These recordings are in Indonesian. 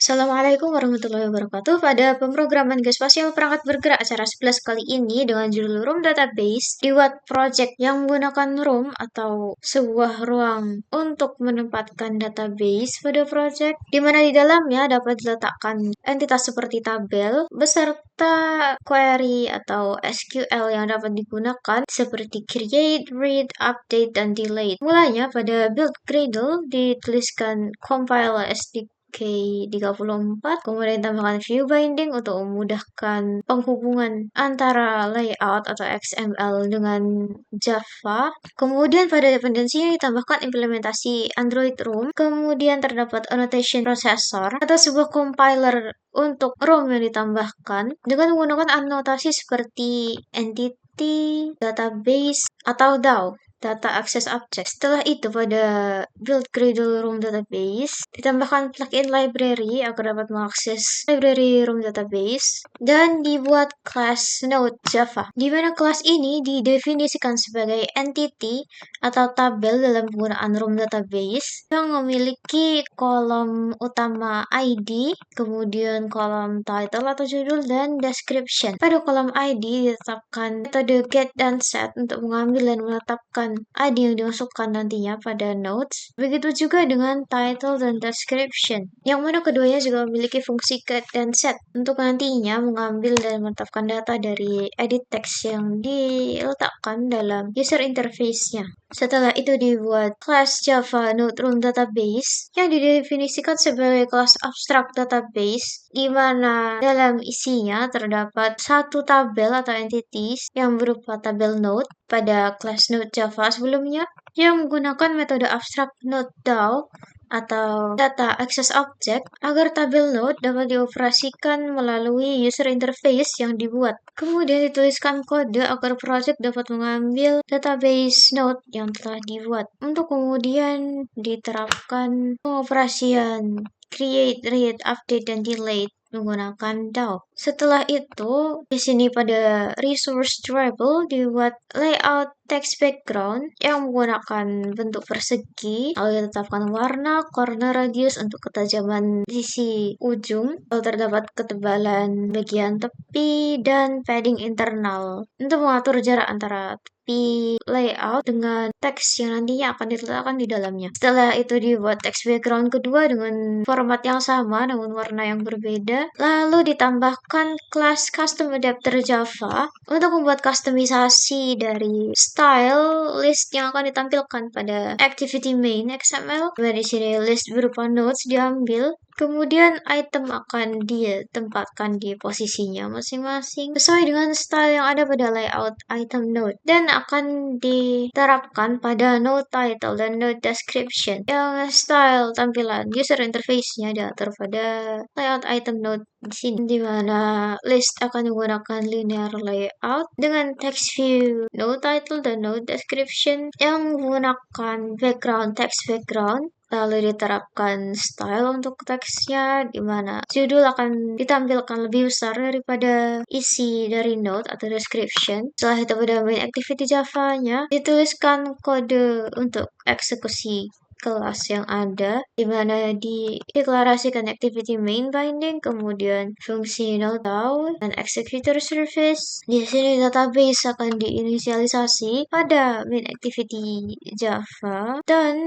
Assalamualaikum warahmatullahi wabarakatuh. Pada pemrograman geospasial perangkat bergerak acara 11 kali ini dengan judul Room Database, dibuat project yang menggunakan room atau sebuah ruang untuk menempatkan database pada project, di mana di dalamnya dapat diletakkan entitas seperti tabel beserta query atau SQL yang dapat digunakan seperti create, read, update, dan delete. Mulanya pada build Gradle dituliskan compile SDK34, kemudian tambahkan view binding untuk memudahkan penghubungan antara layout atau XML dengan Java. Kemudian pada dependensinya ditambahkan implementasi Android Room, kemudian terdapat annotation processor atau sebuah compiler untuk ROM yang ditambahkan dengan menggunakan anotasi seperti entity, database, atau DAO. Data Access Object. Setelah itu pada build Gradle Room Database ditambahkan plugin library agar dapat mengakses library Room Database dan dibuat class Node Java, di mana kelas ini didefinisikan sebagai entity atau tabel dalam penggunaan Room Database yang memiliki kolom utama ID, kemudian kolom title atau judul, dan description. Pada kolom ID ditetapkan metode get dan set untuk mengambil dan menetapkan ID yang dimasukkan nantinya pada nodes. Begitu juga dengan title dan description, yang mana keduanya juga memiliki fungsi get dan set untuk nantinya mengambil dan menetapkan data dari edit text yang diletakkan dalam user interface-nya. Setelah itu dibuat kelas Java Node Room Database yang didefinisikan sebagai kelas abstract database, di mana dalam isinya terdapat satu tabel atau entities yang berupa tabel node pada kelas Node Java sebelumnya yang menggunakan metode abstract node DAO atau data access object agar tabel node dapat dioperasikan melalui user interface yang dibuat. Kemudian dituliskan kode agar project dapat mengambil database node yang telah dibuat untuk kemudian diterapkan pengoperasian create, read, update, dan delete menggunakan DAO. Setelah itu, di sini pada resource variable dibuat layout text background yang menggunakan bentuk persegi, lalu ditetapkan warna, corner radius untuk ketajaman sisi ujung, lalu terdapat ketebalan bagian tepi, dan padding internal untuk mengatur jarak antara layout dengan teks yang nantinya akan diletakkan di dalamnya. Setelah itu dibuat text background kedua dengan format yang sama namun warna yang berbeda. Lalu ditambahkan kelas custom adapter Java untuk membuat kustomisasi dari style list yang akan ditampilkan pada activity main XML. Di sini list berupa nodes diambil, kemudian item akan ditempatkan di posisinya masing-masing sesuai dengan style yang ada pada layout item node dan akan diterapkan pada node title dan node description yang style tampilan user interface-nya diatur pada layout item node di sini, di mana list akan menggunakan linear layout dengan text view node title dan node description yang menggunakan background text background. Lalu diterapkan style untuk teksnya, di mana judul akan ditampilkan lebih besar daripada isi dari node atau description. Setelah itu pada main activity Java-nya dituliskan kode untuk eksekusi kelas yang ada, di mana dideklarasikan activity main binding, kemudian fungsi node dan executor service. Di sini database akan diinisialisasi pada main activity Java dan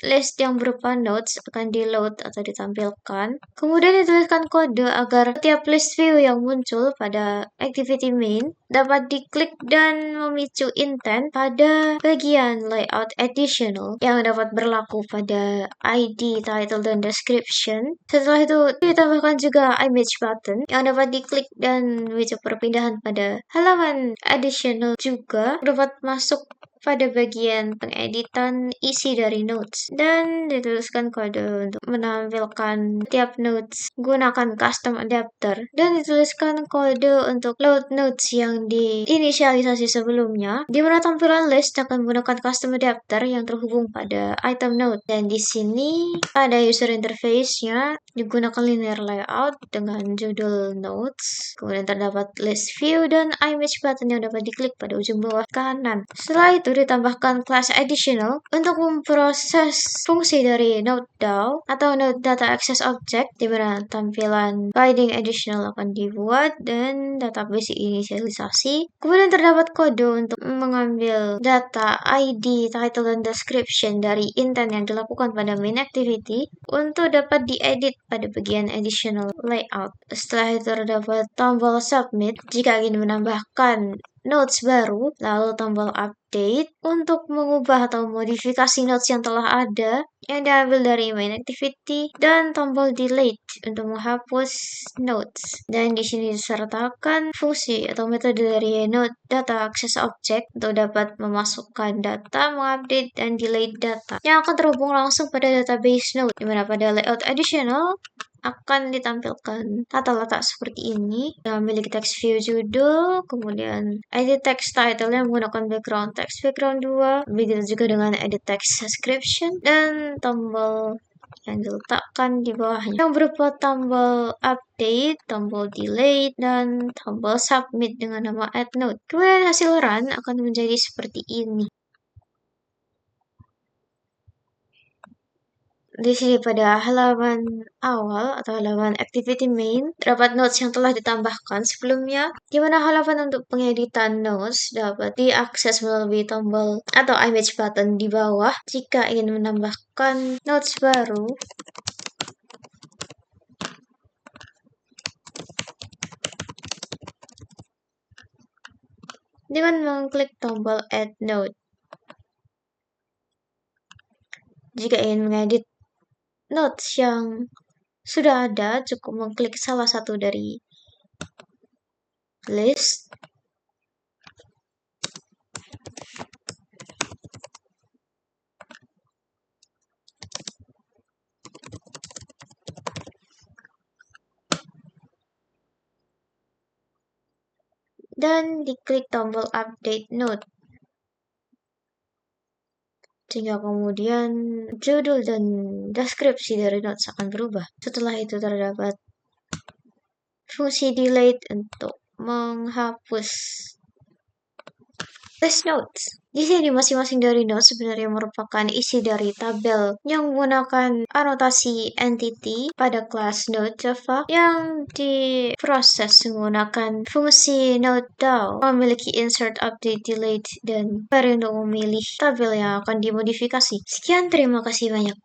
list yang berupa nodes akan di load atau ditampilkan. Kemudian dituliskan kode agar setiap list view yang muncul pada activity main dapat diklik dan memicu intent pada bagian layout additional yang dapat berlaku pada ID, title, dan description. Setelah itu ditambahkan juga image button yang dapat diklik dan memicu perpindahan pada halaman additional juga dapat masuk pada bagian pengeditan isi dari nodes dan dituliskan kode untuk menampilkan tiap nodes gunakan custom adapter dan dituliskan kode untuk load nodes yang diinisialisasi sebelumnya, di mana tampilan list akan menggunakan custom adapter yang terhubung pada item node. Dan di sini pada user interface-nya digunakan linear layout dengan judul nodes, kemudian terdapat list view dan image button yang dapat diklik pada ujung bawah kanan. Setelah itu untuk ditambahkan class additional untuk memproses fungsi dari Node DAO atau Node Data Access Object, di mana tampilan binding additional akan dibuat dan database diinisialisasi. Kemudian terdapat kode untuk mengambil data ID, title, dan description dari intent yang dilakukan pada main activity untuk dapat diedit pada bagian additional layout. Setelah itu terdapat tombol submit jika ingin menambahkan notes baru, lalu tombol update untuk mengubah atau modifikasi notes yang telah ada yang diambil dari main activity, dan tombol delete untuk menghapus notes. Dan di sini disertakan fungsi atau metode dari Node Data Access Object untuk dapat memasukkan data, mengupdate, dan delete data yang akan terhubung langsung pada database Node, di mana pada layout additional akan ditampilkan tata letak seperti ini yang memiliki text view judul, kemudian edit text title yang menggunakan background text background 2, begitu juga dengan edit text description, dan tombol yang diletakkan di bawahnya yang berupa tombol update, tombol delete, dan tombol submit dengan nama add node. Kemudian hasil run akan menjadi seperti ini. Di sini pada halaman awal atau halaman activity main terdapat notes yang telah ditambahkan sebelumnya, di mana halaman untuk pengeditan notes dapat diakses melalui tombol atau image button di bawah jika ingin menambahkan notes baru. Dengan mengklik tombol add node. Jika ingin mengedit notes yang sudah ada, cukup mengklik salah satu dari list. Dan diklik tombol update node. Sehingga kemudian judul dan deskripsi dari notes akan berubah. Setelah itu terdapat fungsi delete untuk menghapus list notes. Di sini masing-masing dari notes sebenarnya merupakan isi dari tabel yang menggunakan anotasi entity pada kelas Node Java yang diproses menggunakan fungsi Node DAO, memiliki insert, update, delete, dan query untuk memilih tabel yang akan dimodifikasi. Sekian, terima kasih banyak.